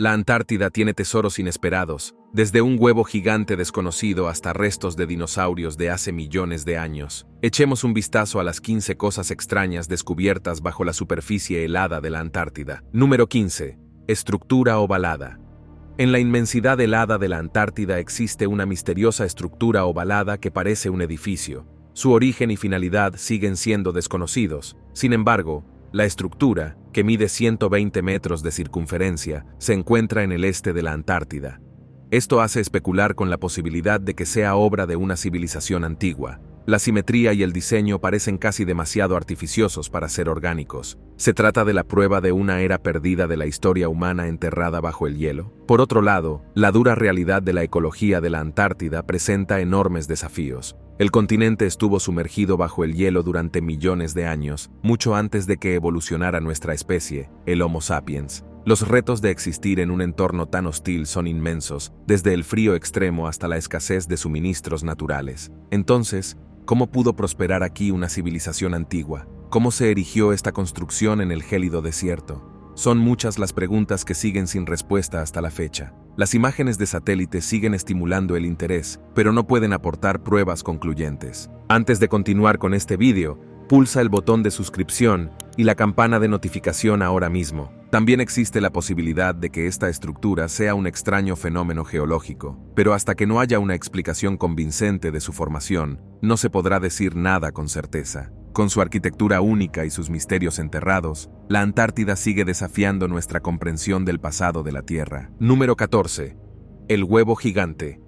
La Antártida tiene tesoros inesperados, desde un huevo gigante desconocido hasta restos de dinosaurios de hace millones de años. Echemos un vistazo a las 15 cosas extrañas descubiertas bajo la superficie helada de la Antártida. Número 15. Estructura ovalada. En la inmensidad helada de la Antártida existe una misteriosa estructura ovalada que parece un edificio. Su origen y finalidad siguen siendo desconocidos. Sin embargo, la estructura, que mide 120 metros de circunferencia, se encuentra en el este de la Antártida. Esto hace especular con la posibilidad de que sea obra de una civilización antigua. La simetría y el diseño parecen casi demasiado artificiosos para ser orgánicos. ¿Se trata de la prueba de una era perdida de la historia humana enterrada bajo el hielo? Por otro lado, la dura realidad de la ecología de la Antártida presenta enormes desafíos. El continente estuvo sumergido bajo el hielo durante millones de años, mucho antes de que evolucionara nuestra especie, el Homo sapiens. Los retos de existir en un entorno tan hostil son inmensos, desde el frío extremo hasta la escasez de suministros naturales. Entonces, ¿cómo pudo prosperar aquí una civilización antigua? ¿Cómo se erigió esta construcción en el gélido desierto? Son muchas las preguntas que siguen sin respuesta hasta la fecha. Las imágenes de satélite siguen estimulando el interés, pero no pueden aportar pruebas concluyentes. Antes de continuar con este vídeo, pulsa el botón de suscripción y la campana de notificación ahora mismo. También existe la posibilidad de que esta estructura sea un extraño fenómeno geológico, pero hasta que no haya una explicación convincente de su formación, no se podrá decir nada con certeza. Con su arquitectura única y sus misterios enterrados, la Antártida sigue desafiando nuestra comprensión del pasado de la Tierra. Número 14. El huevo gigante.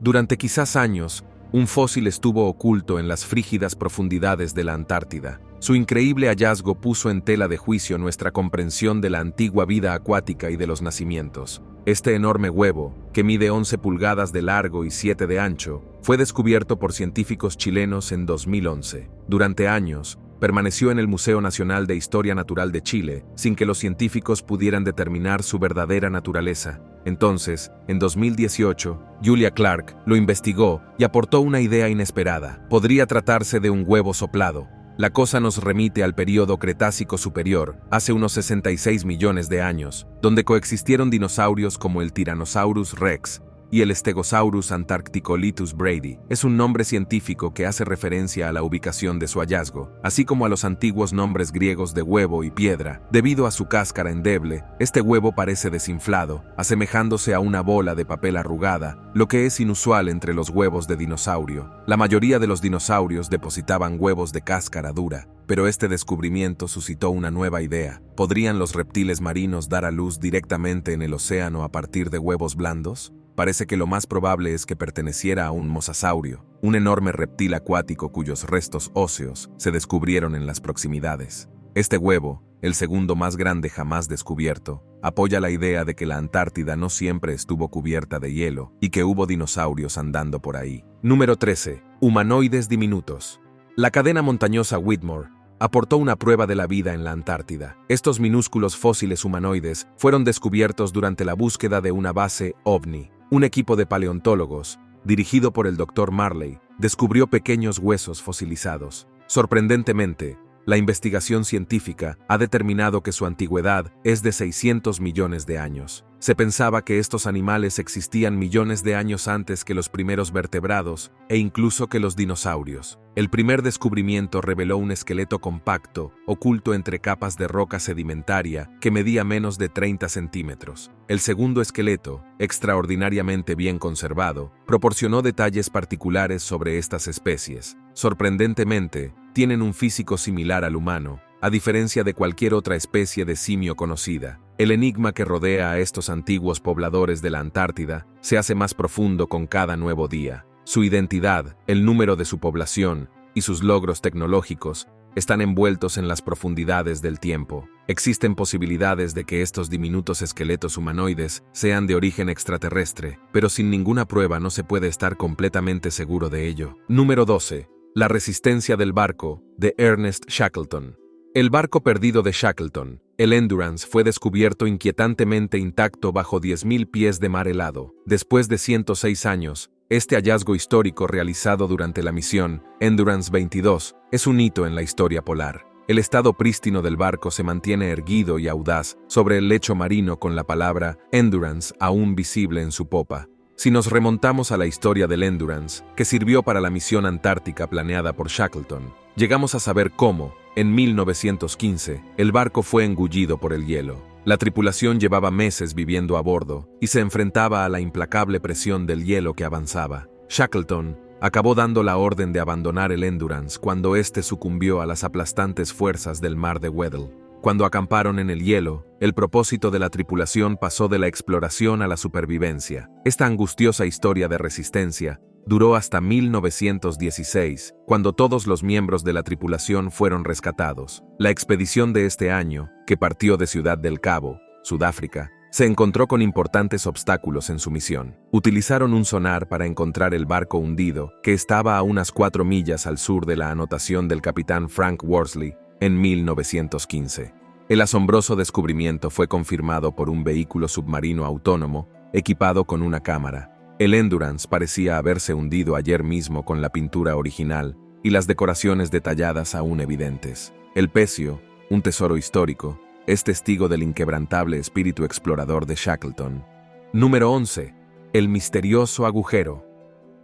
Durante quizás años, un fósil estuvo oculto en las frígidas profundidades de la Antártida. Su increíble hallazgo puso en tela de juicio nuestra comprensión de la antigua vida acuática y de los nacimientos. Este enorme huevo, que mide 11 pulgadas de largo y 7 de ancho, fue descubierto por científicos chilenos en 2011. Durante años, permaneció en el Museo Nacional de Historia Natural de Chile, sin que los científicos pudieran determinar su verdadera naturaleza. Entonces, en 2018, Julia Clark lo investigó y aportó una idea inesperada. Podría tratarse de un huevo soplado. La cosa nos remite al período Cretácico Superior, hace unos 66 millones de años, donde coexistieron dinosaurios como el Tyrannosaurus rex y el Stegosaurus antarcticolitus brady. Es un nombre científico que hace referencia a la ubicación de su hallazgo, así como a los antiguos nombres griegos de huevo y piedra. Debido a su cáscara endeble, este huevo parece desinflado, asemejándose a una bola de papel arrugada, lo que es inusual entre los huevos de dinosaurio. La mayoría de los dinosaurios depositaban huevos de cáscara dura, pero este descubrimiento suscitó una nueva idea. ¿Podrían los reptiles marinos dar a luz directamente en el océano a partir de huevos blandos? Parece que lo más probable es que perteneciera a un mosasaurio, un enorme reptil acuático cuyos restos óseos se descubrieron en las proximidades. Este huevo, el segundo más grande jamás descubierto, apoya la idea de que la Antártida no siempre estuvo cubierta de hielo y que hubo dinosaurios andando por ahí. Número 13. Humanoides diminutos. La cadena montañosa Whitmore aportó una prueba de la vida en la Antártida. Estos minúsculos fósiles humanoides fueron descubiertos durante la búsqueda de una base OVNI. Un equipo de paleontólogos, dirigido por el Dr. Marley, descubrió pequeños huesos fosilizados. Sorprendentemente, la investigación científica ha determinado que su antigüedad es de 600 millones de años. Se pensaba que estos animales existían millones de años antes que los primeros vertebrados e incluso que los dinosaurios. El primer descubrimiento reveló un esqueleto compacto, oculto entre capas de roca sedimentaria, que medía menos de 30 centímetros. El segundo esqueleto, extraordinariamente bien conservado, proporcionó detalles particulares sobre estas especies. Sorprendentemente, tienen un físico similar al humano, a diferencia de cualquier otra especie de simio conocida. El enigma que rodea a estos antiguos pobladores de la Antártida se hace más profundo con cada nuevo día. Su identidad, el número de su población y sus logros tecnológicos están envueltos en las profundidades del tiempo. Existen posibilidades de que estos diminutos esqueletos humanoides sean de origen extraterrestre, pero sin ninguna prueba no se puede estar completamente seguro de ello. Número 12. La resistencia del barco, de Ernest Shackleton. El barco perdido de Shackleton, el Endurance, fue descubierto inquietantemente intacto bajo 10.000 pies de mar helado. Después de 106 años, este hallazgo histórico realizado durante la misión Endurance 22 es un hito en la historia polar. El estado prístino del barco se mantiene erguido y audaz sobre el lecho marino con la palabra Endurance aún visible en su popa. Si nos remontamos a la historia del Endurance, que sirvió para la misión antártica planeada por Shackleton, llegamos a saber cómo, en 1915, el barco fue engullido por el hielo. La tripulación llevaba meses viviendo a bordo y se enfrentaba a la implacable presión del hielo que avanzaba. Shackleton acabó dando la orden de abandonar el Endurance cuando éste sucumbió a las aplastantes fuerzas del mar de Weddell. Cuando acamparon en el hielo, el propósito de la tripulación pasó de la exploración a la supervivencia. Esta angustiosa historia de resistencia duró hasta 1916, cuando todos los miembros de la tripulación fueron rescatados. La expedición de este año, que partió de Ciudad del Cabo, Sudáfrica, se encontró con importantes obstáculos en su misión. Utilizaron un sonar para encontrar el barco hundido, que estaba a unas 4 millas al sur de la anotación del capitán Frank Worsley en 1915. El asombroso descubrimiento fue confirmado por un vehículo submarino autónomo equipado con una cámara. El Endurance parecía haberse hundido ayer mismo con la pintura original y las decoraciones detalladas aún evidentes. El Pecio, un tesoro histórico, es testigo del inquebrantable espíritu explorador de Shackleton. Número 11. El misterioso agujero.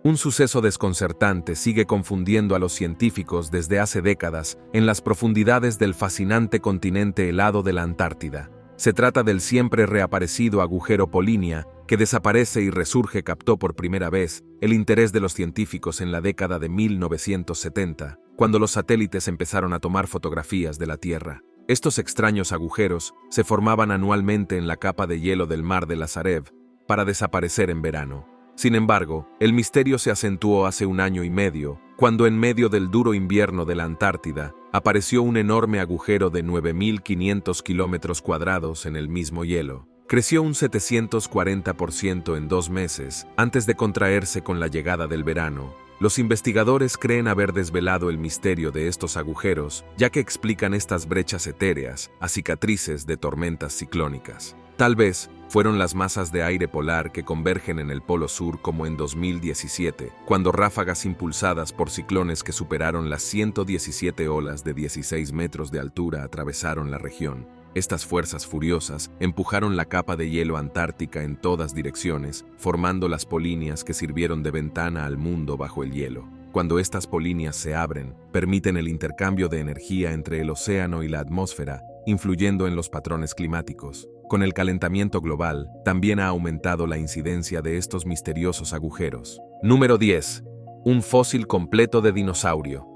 Un suceso desconcertante sigue confundiendo a los científicos desde hace décadas en las profundidades del fascinante continente helado de la Antártida. Se trata del siempre reaparecido agujero Polinia, que desaparece y resurge. Captó por primera vez el interés de los científicos en la década de 1970, cuando los satélites empezaron a tomar fotografías de la Tierra. Estos extraños agujeros se formaban anualmente en la capa de hielo del mar de Lazarev para desaparecer en verano. Sin embargo, el misterio se acentuó hace 1 año y medio, cuando en medio del duro invierno de la Antártida apareció un enorme agujero de 9.500 kilómetros cuadrados en el mismo hielo. Creció un 740% en 2 meses antes de contraerse con la llegada del verano. Los investigadores creen haber desvelado el misterio de estos agujeros, ya que explican estas brechas etéreas a cicatrices de tormentas ciclónicas. Tal vez fueron las masas de aire polar que convergen en el Polo Sur, como en 2017, cuando ráfagas impulsadas por ciclones que superaron las 117 olas de 16 metros de altura atravesaron la región. Estas fuerzas furiosas empujaron la capa de hielo antártica en todas direcciones, formando las polinias que sirvieron de ventana al mundo bajo el hielo. Cuando estas polinias se abren, permiten el intercambio de energía entre el océano y la atmósfera, influyendo en los patrones climáticos. Con el calentamiento global, también ha aumentado la incidencia de estos misteriosos agujeros. Número 10. Un fósil completo de dinosaurio.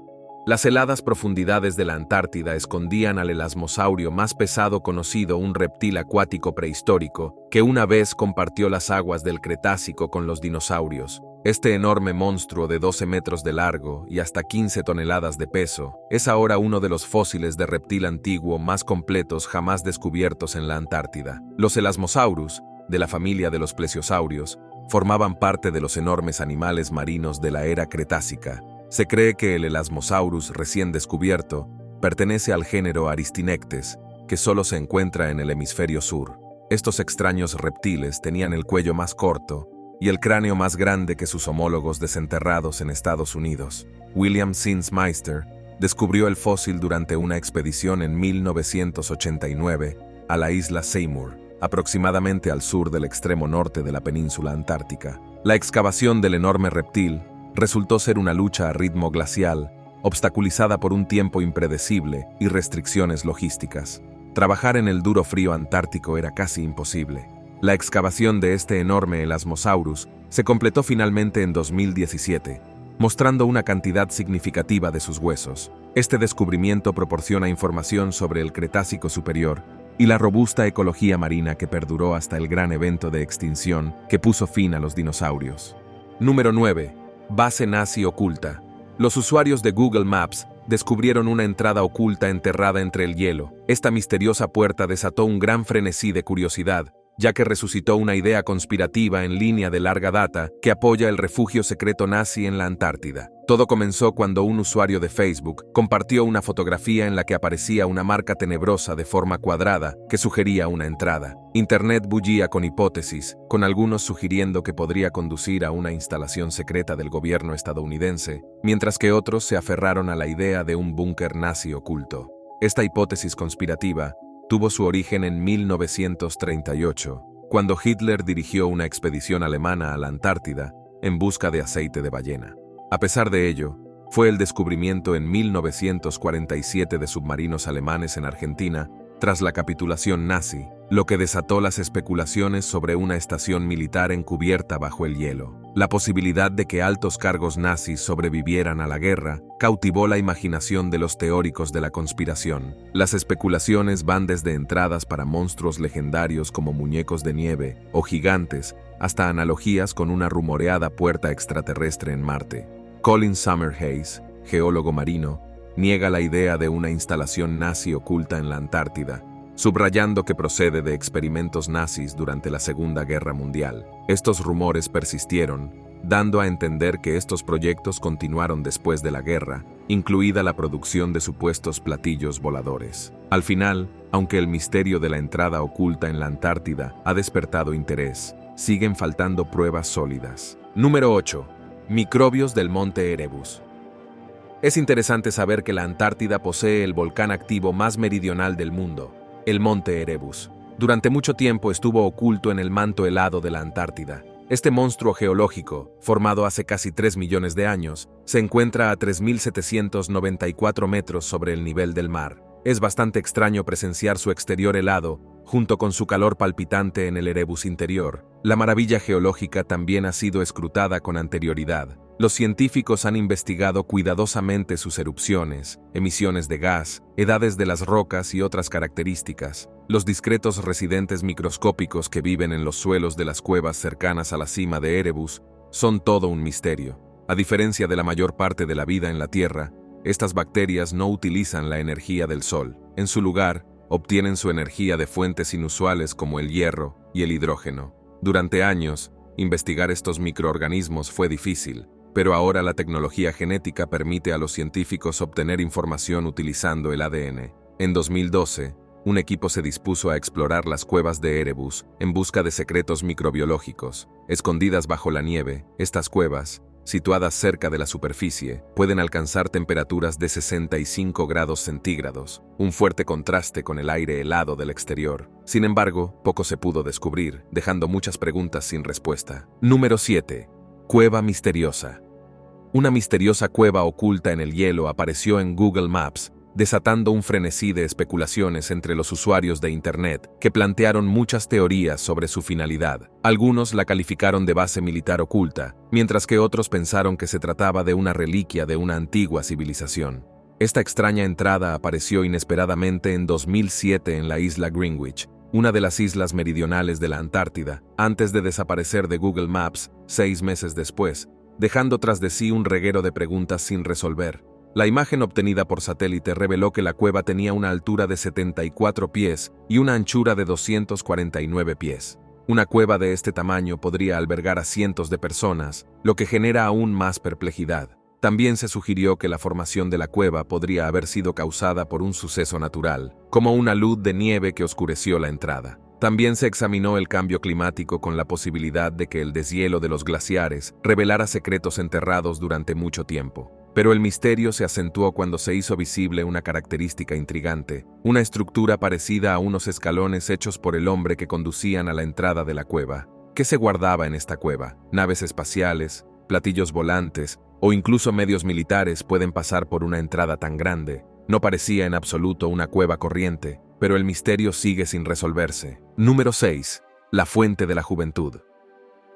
Las heladas profundidades de la Antártida escondían al elasmosaurio más pesado conocido, un reptil acuático prehistórico que una vez compartió las aguas del Cretácico con los dinosaurios. Este enorme monstruo de 12 metros de largo y hasta 15 toneladas de peso es ahora uno de los fósiles de reptil antiguo más completos jamás descubiertos en la Antártida. Los Elasmosaurus, de la familia de los plesiosaurios, formaban parte de los enormes animales marinos de la era Cretácica. Se cree que el Elasmosaurus recién descubierto pertenece al género Aristinectes, que solo se encuentra en el hemisferio sur. Estos extraños reptiles tenían el cuello más corto y el cráneo más grande que sus homólogos desenterrados en Estados Unidos. William Sinsmeister descubrió el fósil durante una expedición en 1989 a la isla Seymour, aproximadamente al sur del extremo norte de la península antártica. La excavación del enorme reptil resultó ser una lucha a ritmo glacial, obstaculizada por un tiempo impredecible y restricciones logísticas. Trabajar en el duro frío antártico era casi imposible. La excavación de este enorme Elasmosaurus se completó finalmente en 2017, mostrando una cantidad significativa de sus huesos. Este descubrimiento proporciona información sobre el Cretácico superior y la robusta ecología marina que perduró hasta el gran evento de extinción que puso fin a los dinosaurios. Número 9. Base nazi oculta. Los usuarios de Google Maps descubrieron una entrada oculta enterrada entre el hielo. Esta misteriosa puerta desató un gran frenesí de curiosidad, ya que resucitó una idea conspirativa en línea de larga data que apoya el refugio secreto nazi en la Antártida. Todo comenzó cuando un usuario de Facebook compartió una fotografía en la que aparecía una marca tenebrosa de forma cuadrada que sugería una entrada. Internet bullía con hipótesis, con algunos sugiriendo que podría conducir a una instalación secreta del gobierno estadounidense, mientras que otros se aferraron a la idea de un búnker nazi oculto. Esta hipótesis conspirativa tuvo su origen en 1938, cuando Hitler dirigió una expedición alemana a la Antártida en busca de aceite de ballena. A pesar de ello, fue el descubrimiento en 1947 de submarinos alemanes en Argentina, tras la capitulación nazi, lo que desató las especulaciones sobre una estación militar encubierta bajo el hielo. La posibilidad de que altos cargos nazis sobrevivieran a la guerra cautivó la imaginación de los teóricos de la conspiración. Las especulaciones van desde entradas para monstruos legendarios como muñecos de nieve o gigantes, hasta analogías con una rumoreada puerta extraterrestre en Marte. Colin Summerhays, geólogo marino, niega la idea de una instalación nazi oculta en la Antártida, subrayando que procede de experimentos nazis durante la Segunda Guerra Mundial. Estos rumores persistieron, dando a entender que estos proyectos continuaron después de la guerra, incluida la producción de supuestos platillos voladores. Al final, aunque el misterio de la entrada oculta en la Antártida ha despertado interés, siguen faltando pruebas sólidas. Número 8. Microbios del Monte Erebus. Es interesante saber que la Antártida posee el volcán activo más meridional del mundo, el Monte Erebus. Durante mucho tiempo estuvo oculto en el manto helado de la Antártida. Este monstruo geológico, formado hace casi 3 millones de años, se encuentra a 3.794 metros sobre el nivel del mar. Es bastante extraño presenciar su exterior helado, junto con su calor palpitante en el Erebus interior. La maravilla geológica también ha sido escrutada con anterioridad. Los científicos han investigado cuidadosamente sus erupciones, emisiones de gas, edades de las rocas y otras características. Los discretos residentes microscópicos que viven en los suelos de las cuevas cercanas a la cima de Erebus son todo un misterio. A diferencia de la mayor parte de la vida en la Tierra, estas bacterias no utilizan la energía del sol. En su lugar, obtienen su energía de fuentes inusuales como el hierro y el hidrógeno. Durante años, investigar estos microorganismos fue difícil, pero ahora la tecnología genética permite a los científicos obtener información utilizando el ADN. En 2012, un equipo se dispuso a explorar las cuevas de Erebus en busca de secretos microbiológicos. Escondidas bajo la nieve, estas cuevas, situadas cerca de la superficie, pueden alcanzar temperaturas de 65 grados centígrados, un fuerte contraste con el aire helado del exterior. Sin embargo, poco se pudo descubrir, dejando muchas preguntas sin respuesta. Número 7. Cueva misteriosa. Una misteriosa cueva oculta en el hielo apareció en Google Maps, desatando un frenesí de especulaciones entre los usuarios de Internet que plantearon muchas teorías sobre su finalidad. Algunos la calificaron de base militar oculta, mientras que otros pensaron que se trataba de una reliquia de una antigua civilización. Esta extraña entrada apareció inesperadamente en 2007 en la isla Greenwich, una de las islas meridionales de la Antártida, antes de desaparecer de Google Maps 6 meses después, dejando tras de sí un reguero de preguntas sin resolver. La imagen obtenida por satélite reveló que la cueva tenía una altura de 74 pies y una anchura de 249 pies. Una cueva de este tamaño podría albergar a cientos de personas, lo que genera aún más perplejidad. También se sugirió que la formación de la cueva podría haber sido causada por un suceso natural, como una luz de nieve que oscureció la entrada. También se examinó el cambio climático con la posibilidad de que el deshielo de los glaciares revelara secretos enterrados durante mucho tiempo. Pero el misterio se acentuó cuando se hizo visible una característica intrigante, una estructura parecida a unos escalones hechos por el hombre que conducían a la entrada de la cueva. ¿Qué se guardaba en esta cueva? Naves espaciales, platillos volantes o incluso medios militares pueden pasar por una entrada tan grande. No parecía en absoluto una cueva corriente, pero el misterio sigue sin resolverse. Número 6. La fuente de la juventud.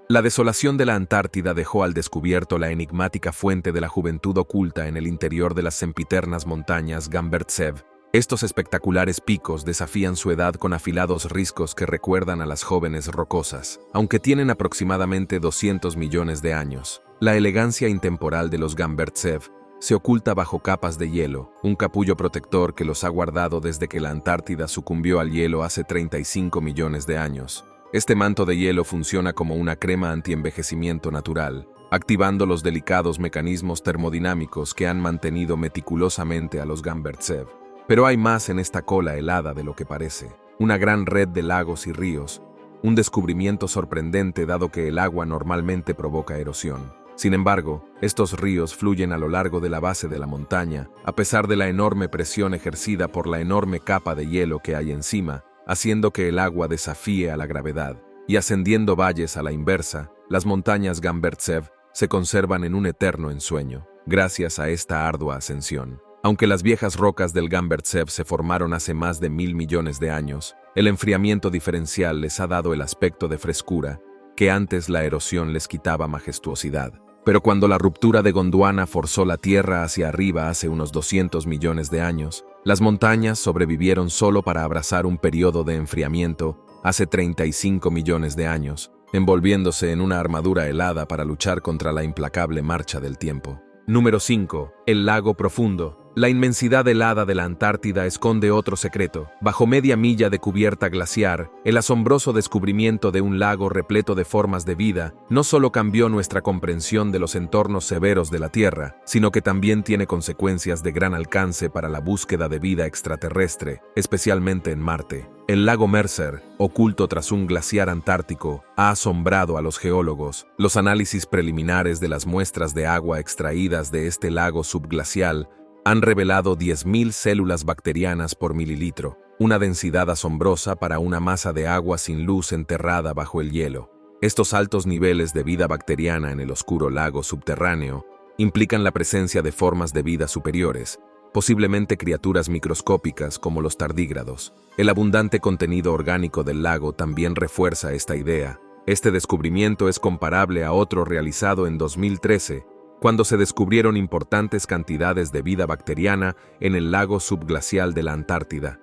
La desolación de la Antártida dejó al descubierto la enigmática fuente de la juventud oculta en el interior de las sempiternas montañas Gambertsev. Estos espectaculares picos desafían su edad con afilados riscos que recuerdan a las jóvenes rocosas, aunque tienen aproximadamente 200 millones de años. La elegancia intemporal de los Gambertsev se oculta bajo capas de hielo, un capullo protector que los ha guardado desde que la Antártida sucumbió al hielo hace 35 millones de años. Este manto de hielo funciona como una crema antienvejecimiento natural, activando los delicados mecanismos termodinámicos que han mantenido meticulosamente a los Gambertsev. Pero hay más en esta cola helada de lo que parece. Una gran red de lagos y ríos, un descubrimiento sorprendente dado que el agua normalmente provoca erosión. Sin embargo, estos ríos fluyen a lo largo de la base de la montaña, a pesar de la enorme presión ejercida por la enorme capa de hielo que hay encima, haciendo que el agua desafíe a la gravedad. Y ascendiendo valles a la inversa, las montañas Gambertsev se conservan en un eterno ensueño, gracias a esta ardua ascensión. Aunque las viejas rocas del Gambertsev se formaron hace más de 1.000 millones de años, el enfriamiento diferencial les ha dado el aspecto de frescura que antes la erosión les quitaba majestuosidad. Pero cuando la ruptura de Gondwana forzó la Tierra hacia arriba hace unos 200 millones de años, las montañas sobrevivieron solo para abrazar un periodo de enfriamiento hace 35 millones de años, envolviéndose en una armadura helada para luchar contra la implacable marcha del tiempo. Número 5. El lago profundo. La inmensidad helada de la Antártida esconde otro secreto. Bajo media milla de cubierta glaciar, el asombroso descubrimiento de un lago repleto de formas de vida no solo cambió nuestra comprensión de los entornos severos de la Tierra, sino que también tiene consecuencias de gran alcance para la búsqueda de vida extraterrestre, especialmente en Marte. El lago Mercer, oculto tras un glaciar antártico, ha asombrado a los geólogos. Los análisis preliminares de las muestras de agua extraídas de este lago subglacial han revelado 10.000 células bacterianas por mililitro, una densidad asombrosa para una masa de agua sin luz enterrada bajo el hielo. Estos altos niveles de vida bacteriana en el oscuro lago subterráneo implican la presencia de formas de vida superiores, posiblemente criaturas microscópicas como los tardígrados. El abundante contenido orgánico del lago también refuerza esta idea. Este descubrimiento es comparable a otro realizado en 2013, cuando se descubrieron importantes cantidades de vida bacteriana en el lago subglacial de la Antártida.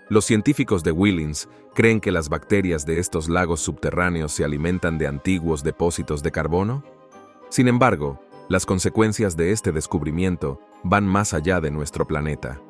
Los científicos de Willings creen que las bacterias de estos lagos subterráneos se alimentan de antiguos depósitos de carbono. Sin embargo, las consecuencias de este descubrimiento van más allá de nuestro planeta.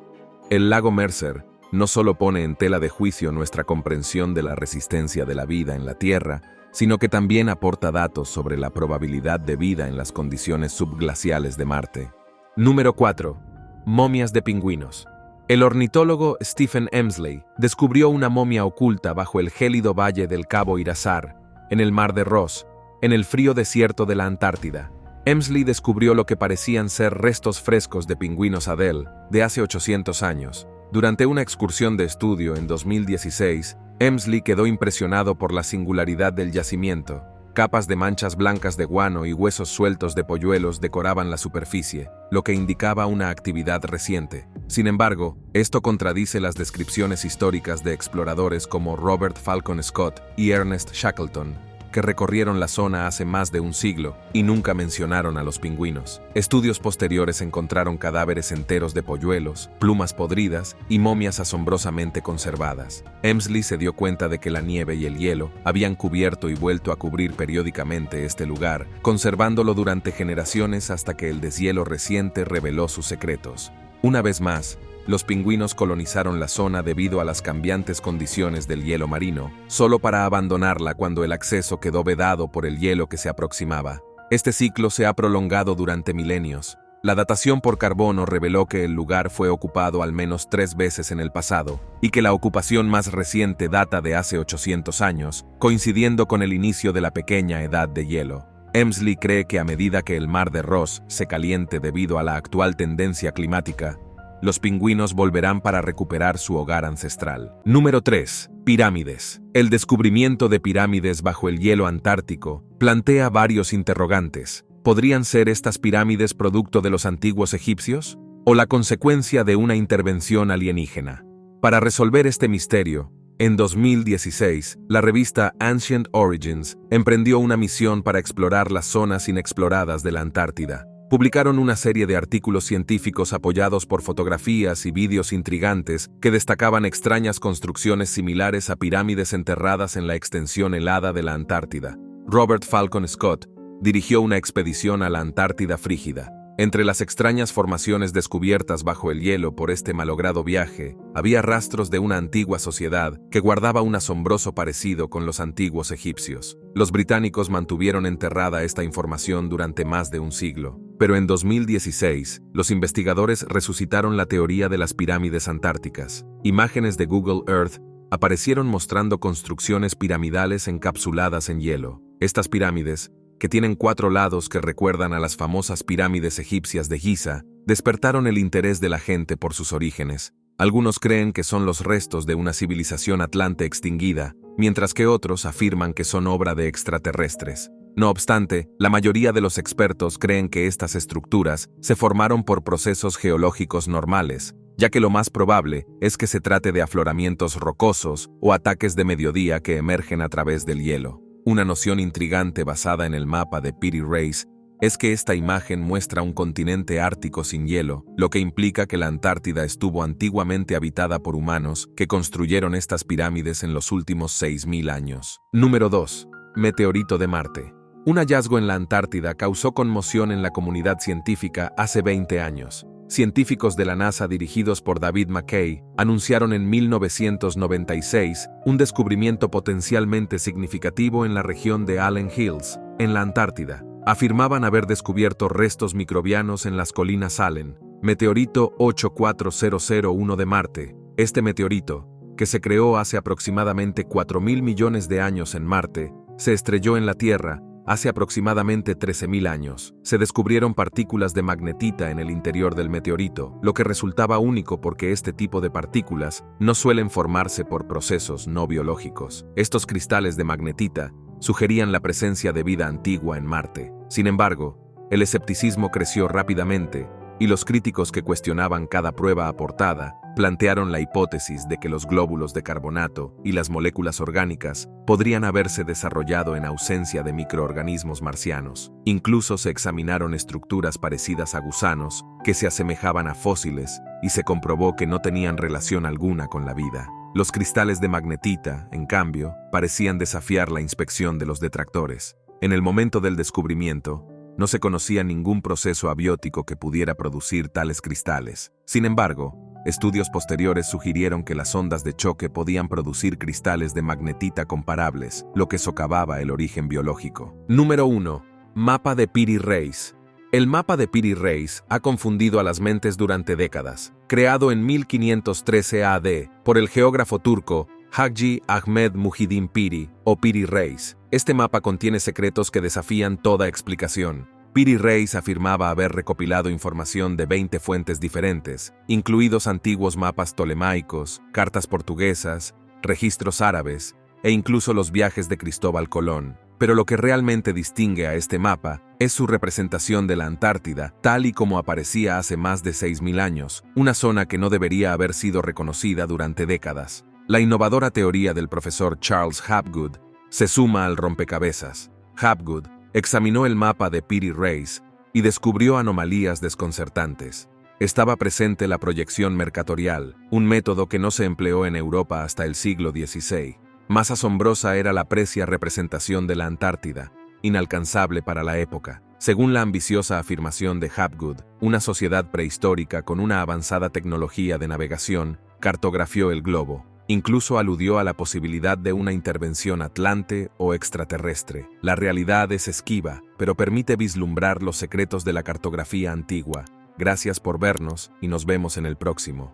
El lago Mercer no solo pone en tela de juicio nuestra comprensión de la resistencia de la vida en la Tierra, sino que también aporta datos sobre la probabilidad de vida en las condiciones subglaciales de Marte. Número 4. Momias de pingüinos. El ornitólogo Stephen Emsley descubrió una momia oculta bajo el gélido valle del Cabo Irazar, en el Mar de Ross, en el frío desierto de la Antártida. Emsley descubrió lo que parecían ser restos frescos de pingüinos Adél de hace 800 años. Durante una excursión de estudio en 2016, Emsley quedó impresionado por la singularidad del yacimiento. Capas de manchas blancas de guano y huesos sueltos de polluelos decoraban la superficie, lo que indicaba una actividad reciente. Sin embargo, esto contradice las descripciones históricas de exploradores como Robert Falcon Scott y Ernest Shackleton, que recorrieron la zona hace más de un siglo y nunca mencionaron a los pingüinos. Estudios posteriores encontraron cadáveres enteros de polluelos, plumas podridas y momias asombrosamente conservadas. Emsley se dio cuenta de que la nieve y el hielo habían cubierto y vuelto a cubrir periódicamente este lugar, conservándolo durante generaciones hasta que el deshielo reciente reveló sus secretos. Una vez más, los pingüinos colonizaron la zona debido a las cambiantes condiciones del hielo marino, solo para abandonarla cuando el acceso quedó vedado por el hielo que se aproximaba. Este ciclo se ha prolongado durante milenios. La datación por carbono reveló que el lugar fue ocupado al menos 3 veces en el pasado, y que la ocupación más reciente data de hace 800 años, coincidiendo con el inicio de la pequeña edad de hielo. Emsley cree que a medida que el Mar de Ross se caliente debido a la actual tendencia climática, los pingüinos volverán para recuperar su hogar ancestral. Número 3. Pirámides. El descubrimiento de pirámides bajo el hielo antártico plantea varios interrogantes. ¿Podrían ser estas pirámides producto de los antiguos egipcios? ¿O la consecuencia de una intervención alienígena? Para resolver este misterio, en 2016, la revista Ancient Origins emprendió una misión para explorar las zonas inexploradas de la Antártida. Publicaron una serie de artículos científicos apoyados por fotografías y vídeos intrigantes que destacaban extrañas construcciones similares a pirámides enterradas en la extensión helada de la Antártida. Robert Falcon Scott dirigió una expedición a la Antártida frígida. Entre las extrañas formaciones descubiertas bajo el hielo por este malogrado viaje, había rastros de una antigua sociedad que guardaba un asombroso parecido con los antiguos egipcios. Los británicos mantuvieron enterrada esta información durante más de un siglo, pero en 2016, los investigadores resucitaron la teoría de las pirámides antárticas. Imágenes de Google Earth aparecieron mostrando construcciones piramidales encapsuladas en hielo. Estas pirámides, que tienen 4 lados que recuerdan a las famosas pirámides egipcias de Giza, despertaron el interés de la gente por sus orígenes. Algunos creen que son los restos de una civilización atlante extinguida, mientras que otros afirman que son obra de extraterrestres. No obstante, la mayoría de los expertos creen que estas estructuras se formaron por procesos geológicos normales, ya que lo más probable es que se trate de afloramientos rocosos o ataques de mediodía que emergen a través del hielo. Una noción intrigante basada en el mapa de Piri Reis es que esta imagen muestra un continente ártico sin hielo, lo que implica que la Antártida estuvo antiguamente habitada por humanos que construyeron estas pirámides en los últimos 6.000 años. Número 2. Meteorito de Marte. Un hallazgo en la Antártida causó conmoción en la comunidad científica hace 20 años. Científicos de la NASA dirigidos por David McKay anunciaron en 1996 un descubrimiento potencialmente significativo en la región de Allen Hills, en la Antártida. Afirmaban haber descubierto restos microbianos en las colinas Allen, meteorito 84001 de Marte. Este meteorito, que se creó hace aproximadamente 4.000 millones de años en Marte, se estrelló en la Tierra hace aproximadamente 13.000 años. Se descubrieron partículas de magnetita en el interior del meteorito, lo que resultaba único porque este tipo de partículas no suelen formarse por procesos no biológicos. Estos cristales de magnetita sugerían la presencia de vida antigua en Marte. Sin embargo, el escepticismo creció rápidamente y los críticos que cuestionaban cada prueba aportada plantearon la hipótesis de que los glóbulos de carbonato y las moléculas orgánicas podrían haberse desarrollado en ausencia de microorganismos marcianos. Incluso se examinaron estructuras parecidas a gusanos que se asemejaban a fósiles y se comprobó que no tenían relación alguna con la vida. Los cristales de magnetita, en cambio, parecían desafiar la inspección de los detractores. En el momento del descubrimiento, no se conocía ningún proceso abiótico que pudiera producir tales cristales. Sin embargo, estudios posteriores sugirieron que las ondas de choque podían producir cristales de magnetita comparables, lo que socavaba el origen biológico. Número 1. Mapa de Piri Reis. El mapa de Piri Reis ha confundido a las mentes durante décadas. Creado en 1513 AD por el geógrafo turco Hacı Ahmed Muhyiddin Piri o Piri Reis, este mapa contiene secretos que desafían toda explicación. Piri Reis afirmaba haber recopilado información de 20 fuentes diferentes, incluidos antiguos mapas ptolemaicos, cartas portuguesas, registros árabes e incluso los viajes de Cristóbal Colón. Pero lo que realmente distingue a este mapa es su representación de la Antártida, tal y como aparecía hace más de 6.000 años, una zona que no debería haber sido reconocida durante décadas. La innovadora teoría del profesor Charles Hapgood se suma al rompecabezas. Hapgood examinó el mapa de Piri Reis y descubrió anomalías desconcertantes. Estaba presente la proyección mercatorial, un método que no se empleó en Europa hasta el siglo XVI. Más asombrosa era la precia representación de la Antártida, inalcanzable para la época. Según la ambiciosa afirmación de Hapgood, una sociedad prehistórica con una avanzada tecnología de navegación cartografió el globo. Incluso aludió a la posibilidad de una intervención atlante o extraterrestre. La realidad es esquiva, pero permite vislumbrar los secretos de la cartografía antigua. Gracias por vernos y nos vemos en el próximo.